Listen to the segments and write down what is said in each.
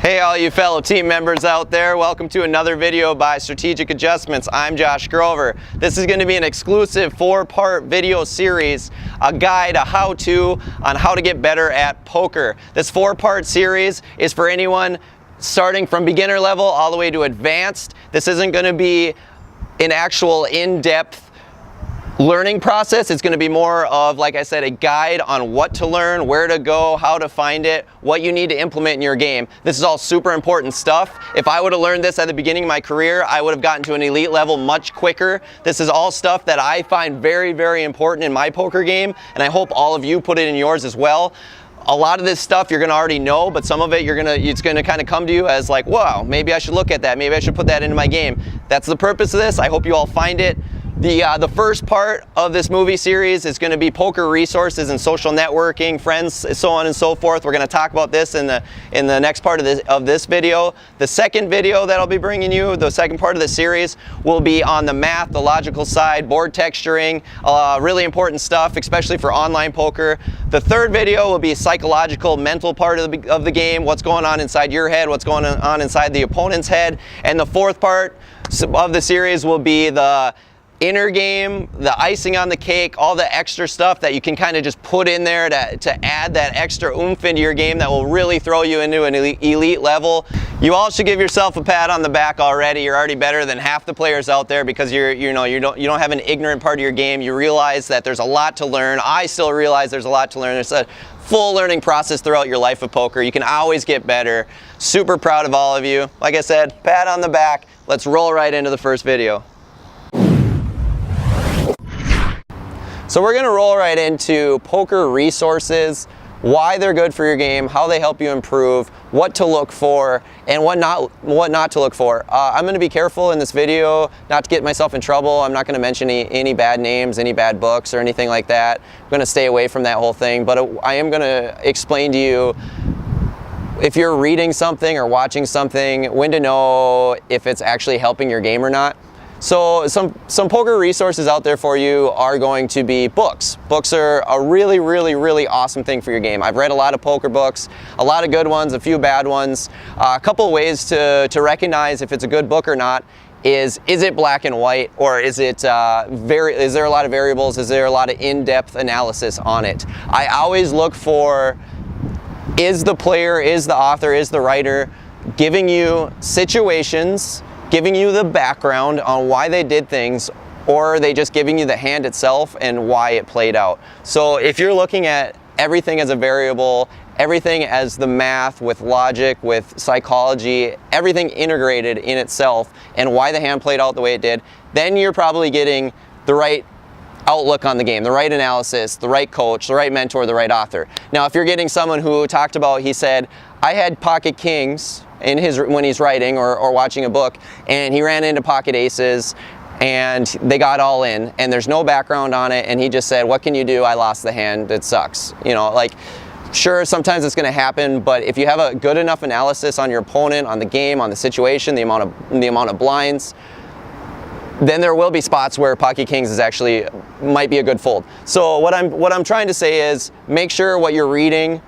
Hey all you fellow team members out there, welcome to another video by Strategic Adjustments. I'm Josh Grover. This is going to be an exclusive 4-part video series, a guide, a how-to on how to get better at poker. This 4-part series is for anyone starting from beginner level all the way to advanced. This isn't going to be an actual in-depth learning process. It's going to be more of, like I said, a guide on what to learn, where to go, how to find it, what you need to implement in your game. This is all super important stuff. If I would have learned this at the beginning of my career, I would have gotten to an elite level much quicker. This is all stuff that I find very, very important in my poker game, and I hope all of you put it in yours as well. A lot of this stuff you're going to already know, but some of it it's going to kind of come to you as like, wow, maybe I should look at that. Maybe I should put that into my game. That's the purpose of this. I hope you all find it. The first part of this movie series is going to be poker resources and social networking, friends, so on and so forth. We're going to talk about this in the next part of this video. The second video that I'll be bringing you, the second part of the series, will be on the math, the logical side, board texturing, really important stuff, especially for online poker. The third video will be a psychological, mental part of the game, what's going on inside your head, what's going on inside the opponent's head. And the fourth part of the series will be the inner game, the icing on the cake, all the extra stuff that you can kind of just put in there to add that extra oomph into your game that will really throw you into an elite level. You all should give yourself a pat on the back already. You're already better than half the players out there because you don't have an ignorant part of your game. You realize that there's a lot to learn. I still realize there's a lot to learn. There's a full learning process throughout your life of poker. You can always get better. Super proud of all of you. Like I said, pat on the back. Let's roll right into the first video. So we're going to roll right into poker resources, why they're good for your game, how they help you improve, what to look for, and what not to look for. I'm going to be careful in this video not to get myself in trouble. I'm not going to mention any bad names, any bad books, or anything like that. I'm going to stay away from that whole thing, but I am going to explain to you if you're reading something or watching something, when to know if it's actually helping your game or not. So some poker resources out there for you are going to be books. Books are a really, really, really awesome thing for your game. I've read a lot of poker books, a lot of good ones, a few bad ones. A couple ways to recognize if it's a good book or not is it black and white, or is there a lot of variables? Is there a lot of in-depth analysis on it? I always look for, is the player, is the author, is the writer giving you situations, giving you the background on why they did things, or are they just giving you the hand itself and why it played out? So if you're looking at everything as a variable, everything as the math with logic, with psychology, everything integrated in itself and why the hand played out the way it did, then you're probably getting the right outlook on the game, the right analysis, the right coach, the right mentor, the right author. Now if you're getting someone who talked about, he said, I had pocket kings when he's writing or watching a book, and he ran into pocket aces and they got all in and there's no background on it, and he just said, what can you do? I lost the hand, it sucks. You know, like, sure, sometimes it's going to happen, but if you have a good enough analysis on your opponent, on the game, on the situation, the amount of blinds, then there will be spots where pocket kings might be a good fold. So what I'm trying to say is, make sure what you're reading,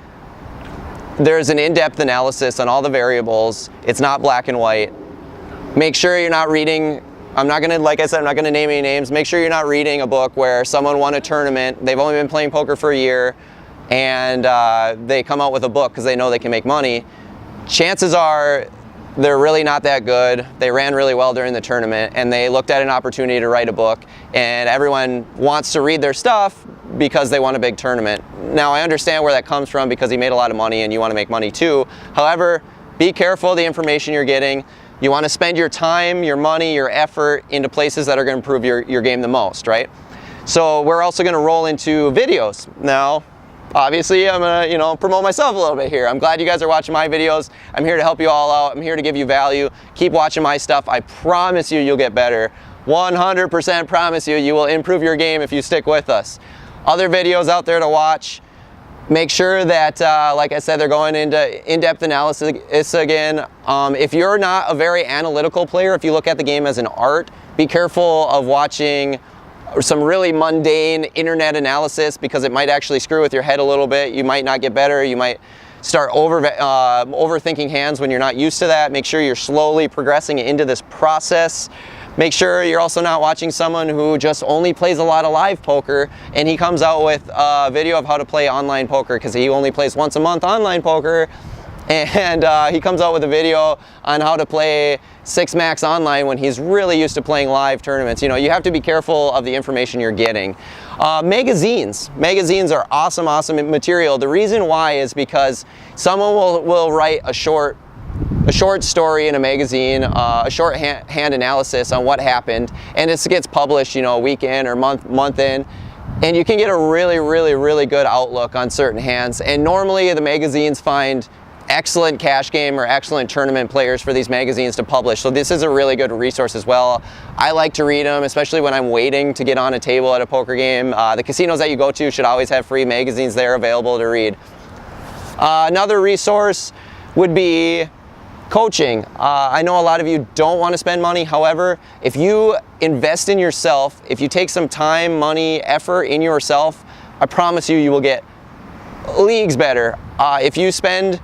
there's an in-depth analysis on all the variables. It's not black and white. Make sure you're not reading, like I said, I'm not gonna name any names. Make sure you're not reading a book where someone won a tournament, they've only been playing poker for a year, and they come out with a book because they know they can make money. Chances are they're really not that good. They ran really well during the tournament, and they looked at an opportunity to write a book, and everyone wants to read their stuff because they won a big tournament. Now I understand where that comes from, because he made a lot of money and you want to make money too. However, be careful of the information you're getting. You want to spend your time, your money, your effort into places that are going to improve your game the most, right? So we're also going to roll into videos. Now, obviously, I'm going to, promote myself a little bit here. I'm glad you guys are watching my videos. I'm here to help you all out. I'm here to give you value. Keep watching my stuff. I promise you'll get better. 100% promise you will improve your game if you stick with us. Other videos out there to watch. Make sure that, like I said, they're going into in-depth analysis again. If you're not a very analytical player, if you look at the game as an art, be careful of watching some really mundane internet analysis, because it might actually screw with your head a little bit. You might not get better. You might start overthinking hands when you're not used to that. Make sure you're slowly progressing into this process. Make sure you're also not watching someone who just only plays a lot of live poker and he comes out with a video of how to play online poker because he only plays once a month online poker, and he comes out with a video on how to play 6 max online when he's really used to playing live tournaments. You know, you have to be careful of the information you're getting. Magazines are awesome material. The reason why is because someone will write a short story in a magazine, a shorthand analysis on what happened, and this gets published, you know, a week in or month in, and you can get a really good outlook on certain hands. And normally the magazines find excellent cash game or excellent tournament players for these magazines to publish. So this is a really good resource as well. I like to read them, especially when I'm waiting to get on a table at a poker game. The casinos that you go to should always have free magazines there available to read. Another resource would be coaching. I know a lot of you don't want to spend money. However, if you invest in yourself, if you take some time, money, effort in yourself, I promise you will get leagues better. If you spend,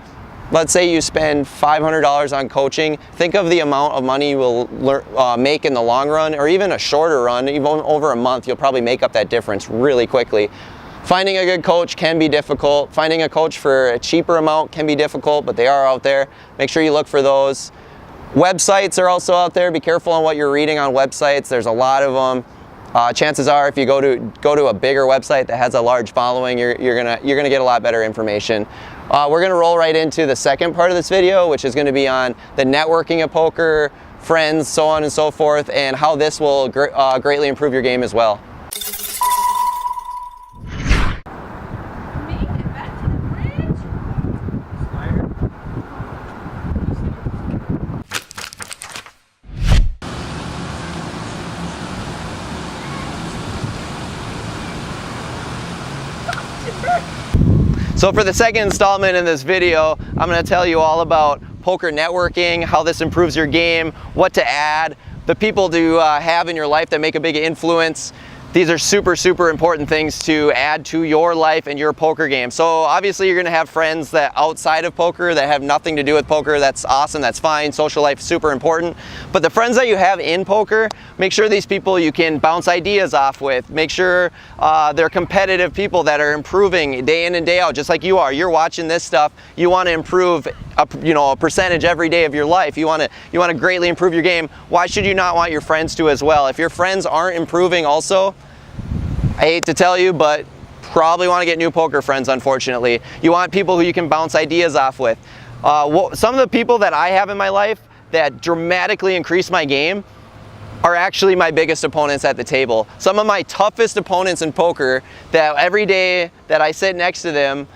let's say you spend $500 on coaching, think of the amount of money you will make in the long run, or even a shorter run, even over a month, you'll probably make up that difference really quickly. Finding a good coach can be difficult. Finding a coach for a cheaper amount can be difficult, but they are out there. Make sure you look for those. Websites are also out there. Be careful on what you're reading on websites. There's a lot of them. Chances are, if you go to a bigger website that has a large following, you're gonna get a lot better information. We're gonna roll right into the second part of this video, which is gonna be on the networking of poker, friends, so on and so forth, and how this will greatly improve your game as well. So for the second installment in this video, I'm going to tell you all about poker networking, how this improves your game, what to add, the people to have in your life that make a big influence. These are super important things to add to your life and your poker game. So obviously you're gonna have friends that outside of poker that have nothing to do with poker. That's awesome, that's fine. Social life is super important. But the friends that you have in poker, make sure these people you can bounce ideas off with. Make sure they're competitive people that are improving day in and day out, just like you are. You're watching this stuff, you wanna improve a percentage every day of your life. You wanna greatly improve your game. Why should you not want your friends to as well? If your friends aren't improving also, I hate to tell you, but probably want to get new poker friends, unfortunately. You want people who you can bounce ideas off with. Some of the people that I have in my life that dramatically increase my game are actually my biggest opponents at the table. Some of my toughest opponents in poker, that every day that I sit next to them,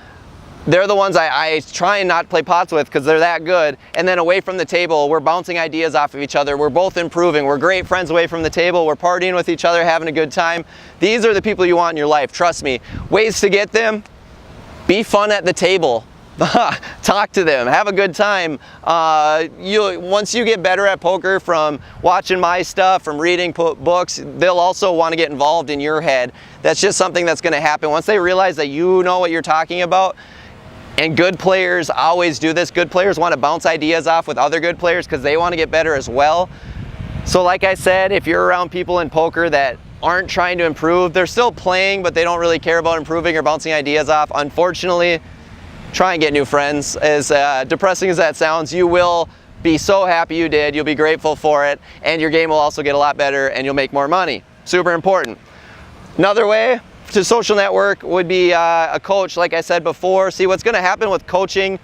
they're the ones I try and not play pots with because they're that good. And then away from the table, we're bouncing ideas off of each other. We're both improving. We're great friends away from the table. We're partying with each other, having a good time. These are the people you want in your life. Trust me. Ways to get them: be fun at the table. Talk to them. Have a good time. Once you get better at poker from watching my stuff, from reading books, they'll also want to get involved in your head. That's just something that's going to happen. Once they realize that you know what you're talking about, and good players always do this. Good players want to bounce ideas off with other good players because they want to get better as well. So like I said, if you're around people in poker that aren't trying to improve, they're still playing, but they don't really care about improving or bouncing ideas off, unfortunately, try and get new friends. As depressing as that sounds, you will be so happy you did. You'll be grateful for it, and your game will also get a lot better, and you'll make more money. Super important. Another way to social network would be a coach, like I said before. See, what's going to happen with coaching,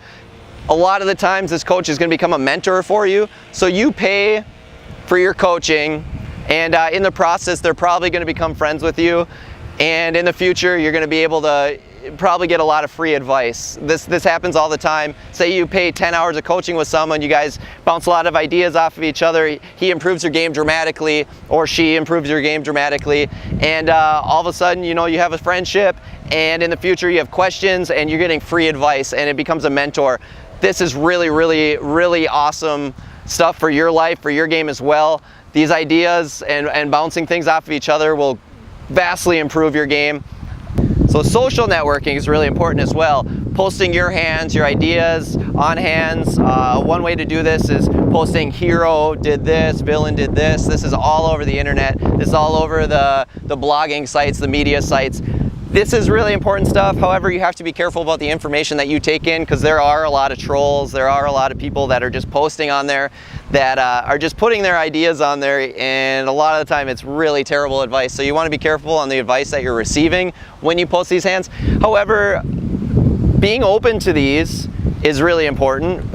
a lot of the times this coach is going to become a mentor for you. So you pay for your coaching, and in the process they're probably going to become friends with you, and in the future you're going to be able to probably get a lot of free advice. This happens all the time. Say you pay 10 hours of coaching with someone, you guys bounce a lot of ideas off of each other, he improves your game dramatically, or she improves your game dramatically, and all of a sudden, you have a friendship, and in the future you have questions and you're getting free advice, and it becomes a mentor. This is really awesome stuff for your life, for your game as well. These ideas and bouncing things off of each other will vastly improve your game. So social networking is really important as well. posting your hands, your ideas on hands. One way to do this is posting hero did this, villain did this. This is all over the internet. This is all over the blogging sites, the media sites. This is really important stuff. However, you have to be careful about the information that you take in, because there are a lot of trolls. There are a lot of people that are just posting on there that are just putting their ideas on there, and a lot of the time it's really terrible advice. So you want to be careful on the advice that you're receiving when you post these hands. However, being open to these is really important.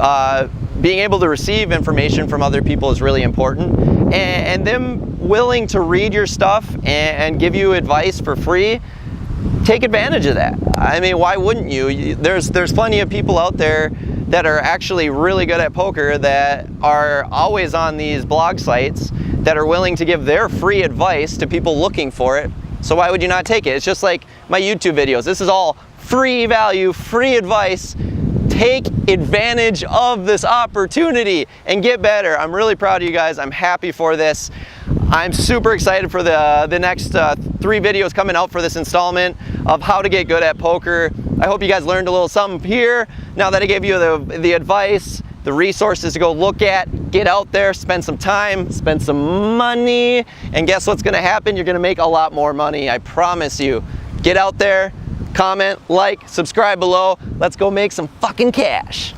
Being able to receive information from other people is really important, and them willing to read your stuff and give you advice for free. Take advantage of that. I mean, why wouldn't you? There's plenty of people out there that are actually really good at poker that are always on these blog sites that are willing to give their free advice to people looking for it. So why would you not take it? It's just like my YouTube videos. This is all free value, free advice. Take advantage of this opportunity and get better. I'm really proud of you guys. I'm happy for this. I'm super excited for the next 3 videos coming out for this installment of how to get good at poker. I hope you guys learned a little something here. Now that I gave you the advice, the resources to go look at, get out there, spend some time, spend some money, and guess what's gonna happen? You're gonna make a lot more money, I promise you. Get out there, comment, like, subscribe below. Let's go make some fucking cash.